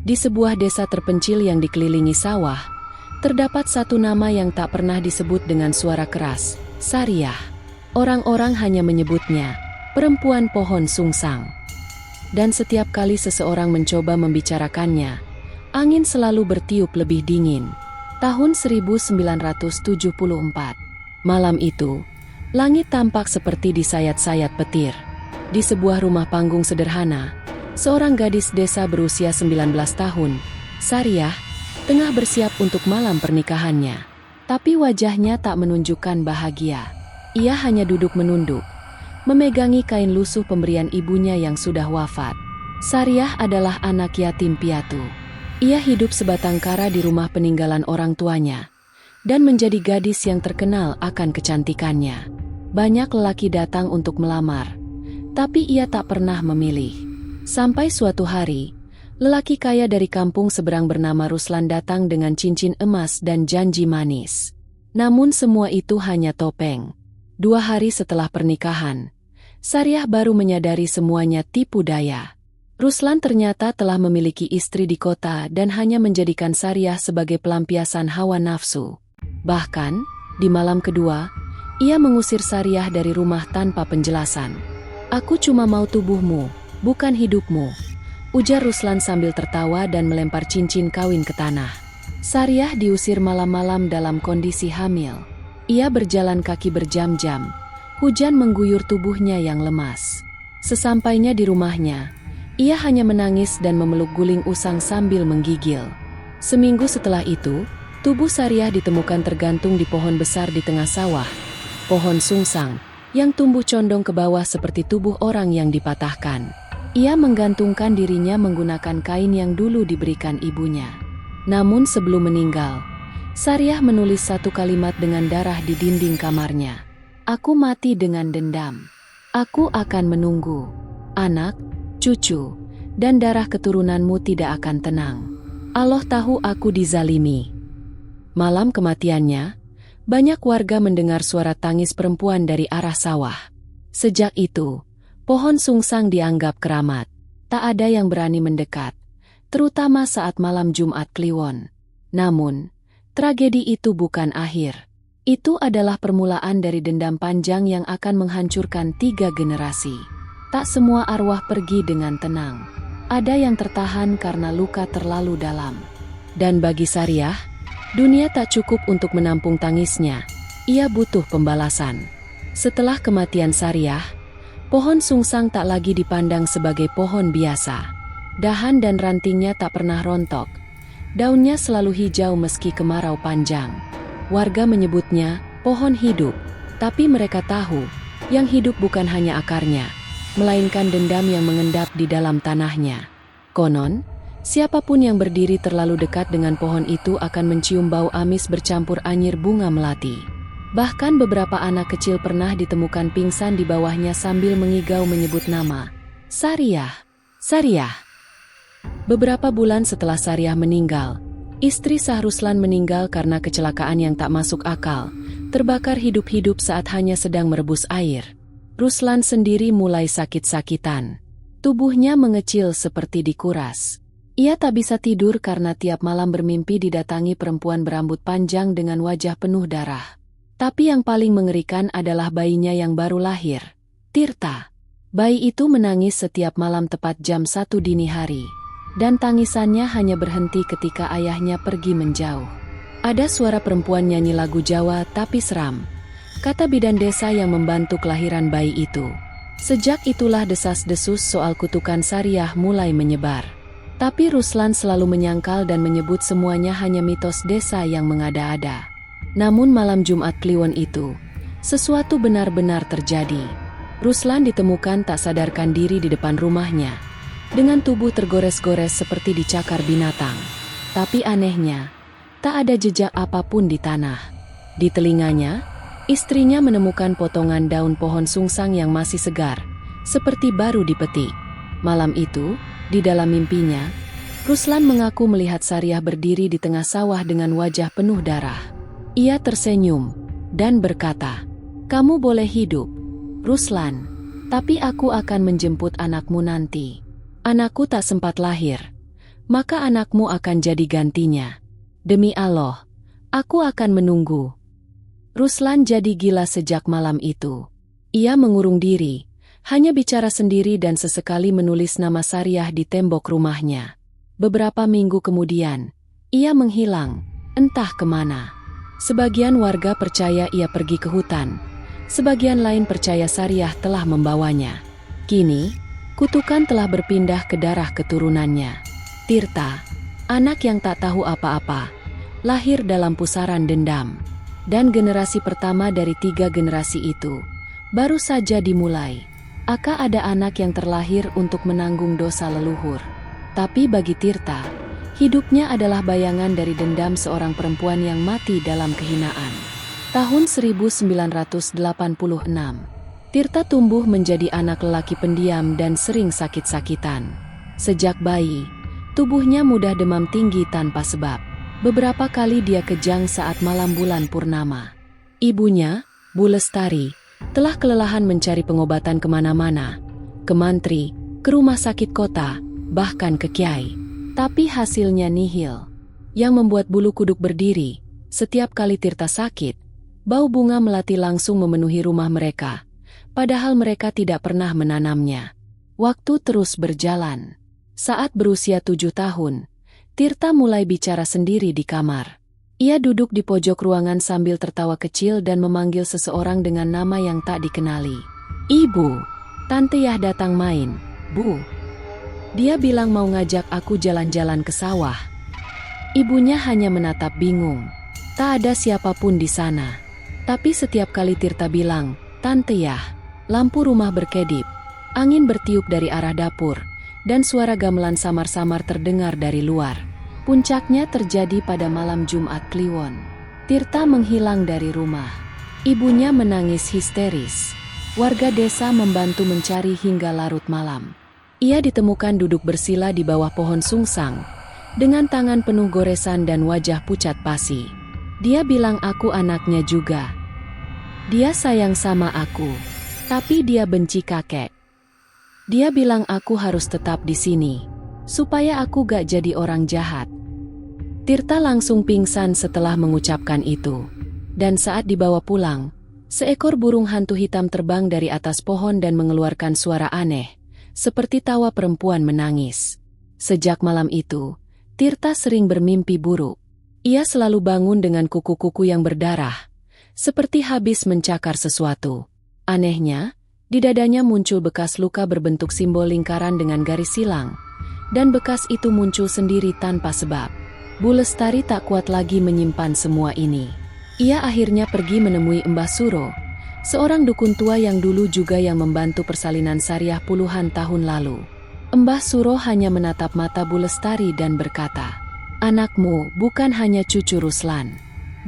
Di sebuah desa terpencil yang dikelilingi sawah, terdapat satu nama yang tak pernah disebut dengan suara keras, Sariah. Orang-orang hanya menyebutnya, perempuan pohon sungsang. Dan setiap kali seseorang mencoba membicarakannya, angin selalu bertiup lebih dingin. Tahun 1974. Malam itu, langit tampak seperti disayat-sayat petir. Di sebuah rumah panggung sederhana, seorang gadis desa berusia 19 tahun, Sariah, tengah bersiap untuk malam pernikahannya. Tapi wajahnya tak menunjukkan bahagia. Ia hanya duduk menunduk, memegangi kain lusuh pemberian ibunya yang sudah wafat. Sariah adalah anak yatim piatu. Ia hidup sebatang kara di rumah peninggalan orang tuanya, dan menjadi gadis yang terkenal akan kecantikannya. Banyak lelaki datang untuk melamar, tapi ia tak pernah memilih. Sampai suatu hari, lelaki kaya dari kampung seberang bernama Ruslan datang dengan cincin emas dan janji manis. Namun semua itu hanya topeng. 2 hari setelah pernikahan, Sariah baru menyadari semuanya tipu daya. Ruslan ternyata telah memiliki istri di kota dan hanya menjadikan Sariah sebagai pelampiasan hawa nafsu. Bahkan, di malam kedua, ia mengusir Sariah dari rumah tanpa penjelasan. "Aku cuma mau tubuhmu, bukan hidupmu," ujar Ruslan sambil tertawa dan melempar cincin kawin ke tanah. Sariah diusir malam-malam dalam kondisi hamil. Ia berjalan kaki berjam-jam, hujan mengguyur tubuhnya yang lemas. Sesampainya di rumahnya, ia hanya menangis dan memeluk guling usang sambil menggigil. Seminggu setelah itu, tubuh Sariah ditemukan tergantung di pohon besar di tengah sawah, pohon sungsang, yang tumbuh condong ke bawah seperti tubuh orang yang dipatahkan. Ia menggantungkan dirinya menggunakan kain yang dulu diberikan ibunya. Namun sebelum meninggal, Sariah menulis satu kalimat dengan darah di dinding kamarnya. "Aku mati dengan dendam. Aku akan menunggu. Anak, cucu, dan darah keturunanmu tidak akan tenang. Allah tahu aku dizalimi." Malam kematiannya, banyak warga mendengar suara tangis perempuan dari arah sawah. Sejak itu, pohon sungsang dianggap keramat. Tak ada yang berani mendekat, terutama saat malam Jumat Kliwon. Namun, tragedi itu bukan akhir. Itu adalah permulaan dari dendam panjang yang akan menghancurkan 3 generasi. Tak semua arwah pergi dengan tenang. Ada yang tertahan karena luka terlalu dalam. Dan bagi Sariah, dunia tak cukup untuk menampung tangisnya. Ia butuh pembalasan. Setelah kematian Sariah, pohon sungsang tak lagi dipandang sebagai pohon biasa. Dahan dan rantingnya tak pernah rontok. Daunnya selalu hijau meski kemarau panjang. Warga menyebutnya pohon hidup, tapi mereka tahu, yang hidup bukan hanya akarnya, melainkan dendam yang mengendap di dalam tanahnya. Konon, siapapun yang berdiri terlalu dekat dengan pohon itu akan mencium bau amis bercampur anyir bunga melati. Bahkan beberapa anak kecil pernah ditemukan pingsan di bawahnya sambil mengigau menyebut nama, "Sariah, Sariah." Beberapa bulan setelah Sariah meninggal, istri sah Ruslan meninggal karena kecelakaan yang tak masuk akal, terbakar hidup-hidup saat hanya sedang merebus air. Ruslan sendiri mulai sakit-sakitan. Tubuhnya mengecil seperti dikuras. Ia tak bisa tidur karena tiap malam bermimpi didatangi perempuan berambut panjang dengan wajah penuh darah. Tapi yang paling mengerikan adalah bayinya yang baru lahir, Tirta. Bayi itu menangis setiap malam tepat jam 1 dini hari. Dan tangisannya hanya berhenti ketika ayahnya pergi menjauh. Ada suara perempuan nyanyi lagu Jawa tapi seram, kata bidan desa yang membantu kelahiran bayi itu. Sejak itulah desas-desus soal kutukan Sariah mulai menyebar. Tapi Ruslan selalu menyangkal dan menyebut semuanya hanya mitos desa yang mengada-ada. Namun malam Jumat Kliwon itu, sesuatu benar-benar terjadi. Ruslan ditemukan tak sadarkan diri di depan rumahnya, dengan tubuh tergores-gores seperti dicakar binatang. Tapi anehnya, tak ada jejak apapun di tanah. Di telinganya, istrinya menemukan potongan daun pohon sungsang yang masih segar, seperti baru dipetik. Malam itu, di dalam mimpinya, Ruslan mengaku melihat Sariah berdiri di tengah sawah dengan wajah penuh darah. Ia tersenyum dan berkata, "Kamu boleh hidup, Ruslan, tapi aku akan menjemput anakmu nanti." Anakku tak sempat lahir. maka anakmu akan jadi gantinya. Demi Allah, aku akan menunggu. Ruslan jadi gila sejak malam itu. Ia mengurung diri, hanya bicara sendiri dan sesekali menulis nama Sariah di tembok rumahnya. Beberapa minggu kemudian, ia menghilang, entah kemana. Sebagian warga percaya ia pergi ke hutan, sebagian lain percaya Sariah telah membawanya. Kini, kutukan telah berpindah ke darah keturunannya. Tirta, anak yang tak tahu apa-apa, lahir dalam pusaran dendam. Dan generasi pertama dari 3 generasi itu baru saja dimulai. Aka ada anak yang terlahir untuk menanggung dosa leluhur. Tapi bagi Tirta, hidupnya adalah bayangan dari dendam seorang perempuan yang mati dalam kehinaan. Tahun 1986, Tirta tumbuh menjadi anak lelaki pendiam dan sering sakit-sakitan. Sejak bayi, tubuhnya mudah demam tinggi tanpa sebab. Beberapa kali dia kejang saat malam bulan purnama. Ibunya, Bu Lestari, telah kelelahan mencari pengobatan kemana-mana, ke mantri, ke rumah sakit kota, bahkan ke kiai. Tapi hasilnya nihil. Yang membuat bulu kuduk berdiri, setiap kali Tirta sakit, bau bunga melati langsung memenuhi rumah mereka, padahal mereka tidak pernah menanamnya. Waktu terus berjalan. Saat berusia 7 tahun, Tirta mulai bicara sendiri di kamar. Ia duduk di pojok ruangan sambil tertawa kecil dan memanggil seseorang dengan nama yang tak dikenali. "Ibu, Tante Yah datang main, Bu." Dia bilang mau ngajak aku jalan-jalan ke sawah. Ibunya hanya menatap bingung. Tak ada siapapun di sana. Tapi setiap kali Tirta bilang, "Tante Yah," lampu rumah berkedip, angin bertiup dari arah dapur, dan suara gamelan samar-samar terdengar dari luar. Puncaknya terjadi pada malam Jumat Kliwon. Tirta menghilang dari rumah. Ibunya menangis histeris. Warga desa membantu mencari hingga larut malam. Ia ditemukan duduk bersila di bawah pohon sungsang, dengan tangan penuh goresan dan wajah pucat pasi. Dia bilang aku anaknya juga. Dia sayang sama aku, tapi dia benci kakek. Dia bilang aku harus tetap di sini, supaya aku gak jadi orang jahat. Tirta langsung pingsan setelah mengucapkan itu. Dan saat dibawa pulang, seekor burung hantu hitam terbang dari atas pohon dan mengeluarkan suara aneh, seperti tawa perempuan menangis. Sejak malam itu, Tirta sering bermimpi buruk. Ia selalu bangun dengan kuku-kuku yang berdarah, seperti habis mencakar sesuatu. Anehnya, di dadanya muncul bekas luka berbentuk simbol lingkaran dengan garis silang, dan bekas itu muncul sendiri tanpa sebab. Bu Lestari tak kuat lagi menyimpan semua ini. Ia akhirnya pergi menemui Mbah Suro, seorang dukun tua yang dulu juga yang membantu persalinan Sariah puluhan tahun lalu. Mbah Suro hanya menatap mata Bu Lestari dan berkata, "Anakmu bukan hanya cucu Ruslan.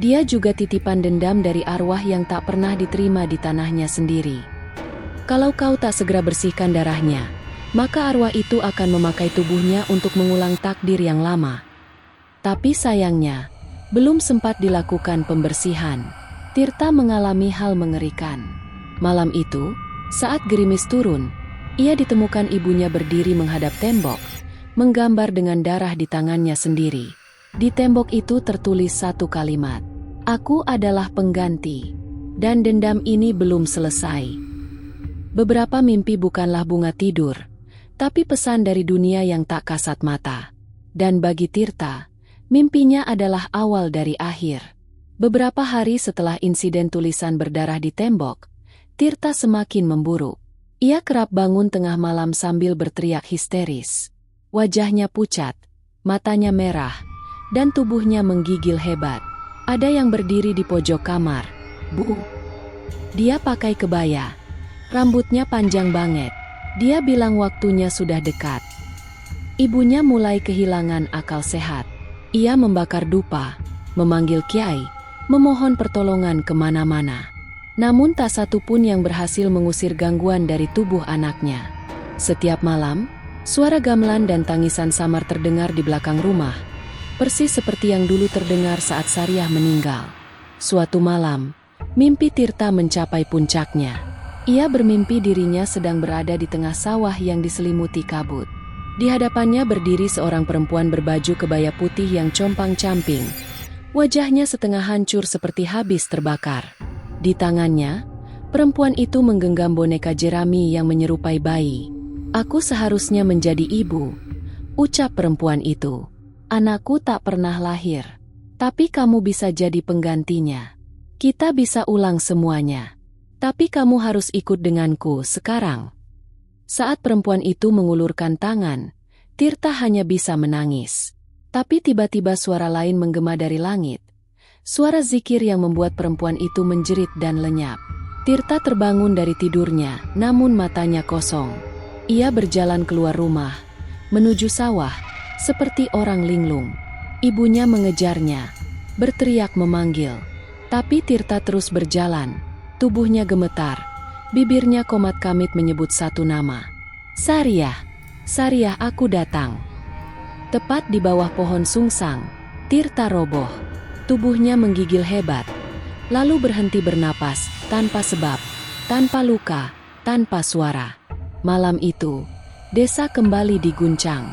Dia juga titipan dendam dari arwah yang tak pernah diterima di tanahnya sendiri. Kalau kau tak segera bersihkan darahnya, maka arwah itu akan memakai tubuhnya untuk mengulang takdir yang lama." Tapi sayangnya, belum sempat dilakukan pembersihan. Tirta mengalami hal mengerikan. Malam itu, saat gerimis turun, ia ditemukan ibunya berdiri menghadap tembok, menggambar dengan darah di tangannya sendiri. Di tembok itu tertulis satu kalimat, "Aku adalah pengganti." Dan dendam ini belum selesai. Beberapa mimpi bukanlah bunga tidur, tapi pesan dari dunia yang tak kasat mata. Dan bagi Tirta, mimpinya adalah awal dari akhir. Beberapa hari setelah insiden tulisan berdarah di tembok, Tirta semakin memburuk. Ia kerap bangun tengah malam sambil berteriak histeris. Wajahnya pucat, matanya merah, dan tubuhnya menggigil hebat. Ada yang berdiri di pojok kamar. "Bu." Dia pakai kebaya. Rambutnya panjang banget. Dia bilang waktunya sudah dekat. Ibunya mulai kehilangan akal sehat. Ia membakar dupa, memanggil kiai, memohon pertolongan kemana-mana. Namun tak satu pun yang berhasil mengusir gangguan dari tubuh anaknya. Setiap malam, suara gamelan dan tangisan samar terdengar di belakang rumah, persis seperti yang dulu terdengar saat Sariah meninggal. Suatu malam, mimpi Tirta mencapai puncaknya. Ia bermimpi dirinya sedang berada di tengah sawah yang diselimuti kabut. Di hadapannya berdiri seorang perempuan berbaju kebaya putih yang compang-camping. Wajahnya setengah hancur seperti habis terbakar. Di tangannya, perempuan itu menggenggam boneka jerami yang menyerupai bayi. "Aku seharusnya menjadi ibu," ucap perempuan itu. "Anakku tak pernah lahir. Tapi kamu bisa jadi penggantinya. Kita bisa ulang semuanya. Tapi kamu harus ikut denganku sekarang." Saat perempuan itu mengulurkan tangan, Tirta hanya bisa menangis. Tapi tiba-tiba suara lain menggema dari langit. Suara zikir yang membuat perempuan itu menjerit dan lenyap. Tirta terbangun dari tidurnya, namun matanya kosong. Ia berjalan keluar rumah, menuju sawah, seperti orang linglung. Ibunya mengejarnya, berteriak memanggil. Tapi Tirta terus berjalan, tubuhnya gemetar. Bibirnya komat-kamit menyebut satu nama. "Sariah, Sariah, aku datang." Tepat di bawah pohon sungsang, Tirta roboh. Tubuhnya menggigil hebat, lalu berhenti bernapas, tanpa sebab, tanpa luka, tanpa suara. Malam itu, desa kembali diguncang.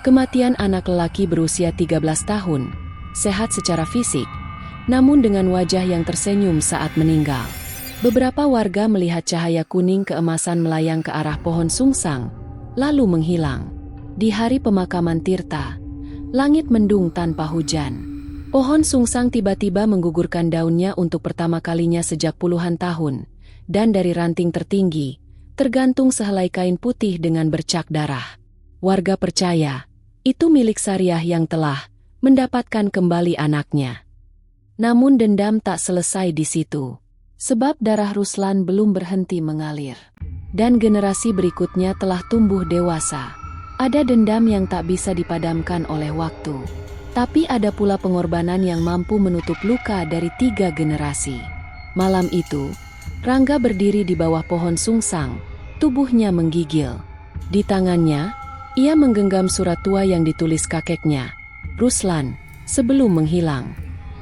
Kematian anak lelaki berusia 13 tahun, sehat secara fisik, namun dengan wajah yang tersenyum saat meninggal. Beberapa warga melihat cahaya kuning keemasan melayang ke arah pohon sungsang, lalu menghilang. Di hari pemakaman Tirta, langit mendung tanpa hujan. Pohon sungsang tiba-tiba menggugurkan daunnya untuk pertama kalinya sejak puluhan tahun, dan dari ranting tertinggi, tergantung sehelai kain putih dengan bercak darah. Warga percaya, itu milik Sariah yang telah mendapatkan kembali anaknya. Namun dendam tak selesai di situ. Sebab darah Ruslan belum berhenti mengalir. Dan generasi berikutnya telah tumbuh dewasa. Ada dendam yang tak bisa dipadamkan oleh waktu. Tapi ada pula pengorbanan yang mampu menutup luka dari 3 generasi. Malam itu, Rangga berdiri di bawah pohon sungsang, tubuhnya menggigil. Di tangannya, ia menggenggam surat tua yang ditulis kakeknya, Ruslan, sebelum menghilang.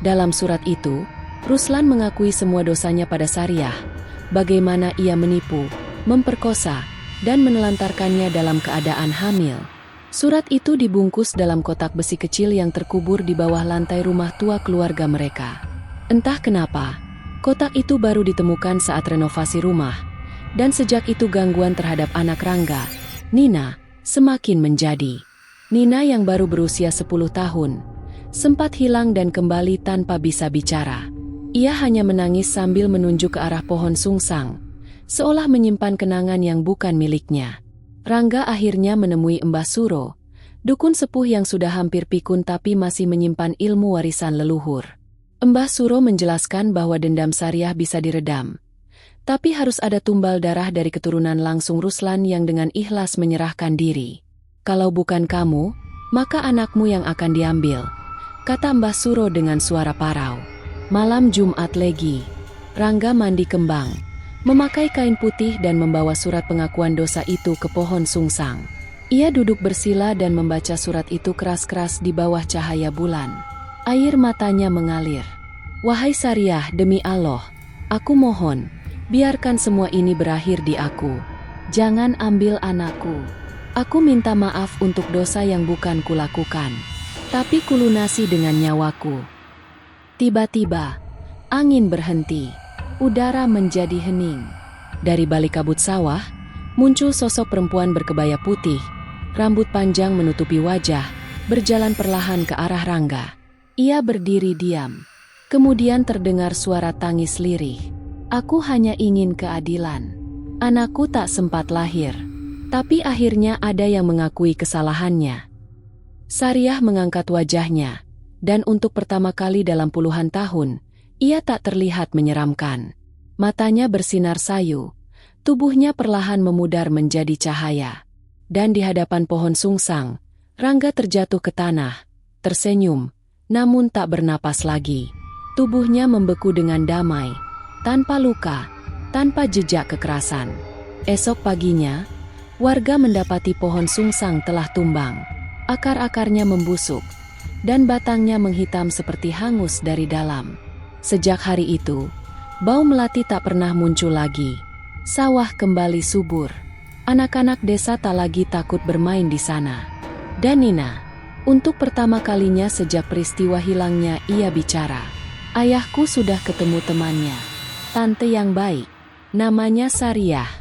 Dalam surat itu, Ruslan mengakui semua dosanya pada Sariah, bagaimana ia menipu, memperkosa, dan menelantarkannya dalam keadaan hamil. Surat itu dibungkus dalam kotak besi kecil yang terkubur di bawah lantai rumah tua keluarga mereka. Entah kenapa, kotak itu baru ditemukan saat renovasi rumah, dan sejak itu gangguan terhadap anak Rangga, Nina, semakin menjadi. Nina yang baru berusia 10 tahun, sempat hilang dan kembali tanpa bisa bicara. Ia hanya menangis sambil menunjuk ke arah pohon sungsang, seolah menyimpan kenangan yang bukan miliknya. Rangga akhirnya menemui Mbah Suro, dukun sepuh yang sudah hampir pikun tapi masih menyimpan ilmu warisan leluhur. Mbah Suro menjelaskan bahwa dendam Sariah bisa diredam, tapi harus ada tumbal darah dari keturunan langsung Ruslan yang dengan ikhlas menyerahkan diri. "Kalau bukan kamu, maka anakmu yang akan diambil," kata Mbah Suro dengan suara parau. Malam Jumat Legi, Rangga mandi kembang, memakai kain putih dan membawa surat pengakuan dosa itu ke pohon sungsang. Ia duduk bersila dan membaca surat itu keras-keras di bawah cahaya bulan. Air matanya mengalir. "Wahai Sariah, demi Allah, aku mohon, biarkan semua ini berakhir di aku. Jangan ambil anakku. Aku minta maaf untuk dosa yang bukan kulakukan, tapi kulunasi dengan nyawaku." Tiba-tiba, angin berhenti, udara menjadi hening. Dari balik kabut sawah, muncul sosok perempuan berkebaya putih, rambut panjang menutupi wajah, berjalan perlahan ke arah Rangga. Ia berdiri diam. Kemudian terdengar suara tangis lirih. "Aku hanya ingin keadilan. Anakku tak sempat lahir, tapi akhirnya ada yang mengakui kesalahannya." Sariah mengangkat wajahnya. Dan untuk pertama kali dalam puluhan tahun, ia tak terlihat menyeramkan. Matanya bersinar sayu, tubuhnya perlahan memudar menjadi cahaya. Dan di hadapan pohon sungsang, Rangga terjatuh ke tanah, tersenyum, namun tak bernapas lagi. Tubuhnya membeku dengan damai, tanpa luka, tanpa jejak kekerasan. Esok paginya, warga mendapati pohon sungsang telah tumbang. Akar-akarnya membusuk, dan batangnya menghitam seperti hangus dari dalam. Sejak hari itu, bau melati tak pernah muncul lagi. Sawah kembali subur. Anak-anak desa tak lagi takut bermain di sana. Dan Nina, untuk pertama kalinya sejak peristiwa hilangnya ia bicara. Ayahku sudah ketemu temannya. Tante yang baik. Namanya Sariah.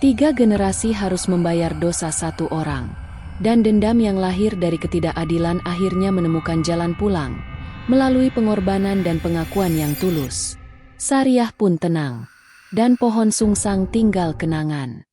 3 generasi harus membayar dosa satu orang. Dan dendam yang lahir dari ketidakadilan akhirnya menemukan jalan pulang. Melalui pengorbanan dan pengakuan yang tulus. Sariah pun tenang. Dan pohon sungsang tinggal kenangan.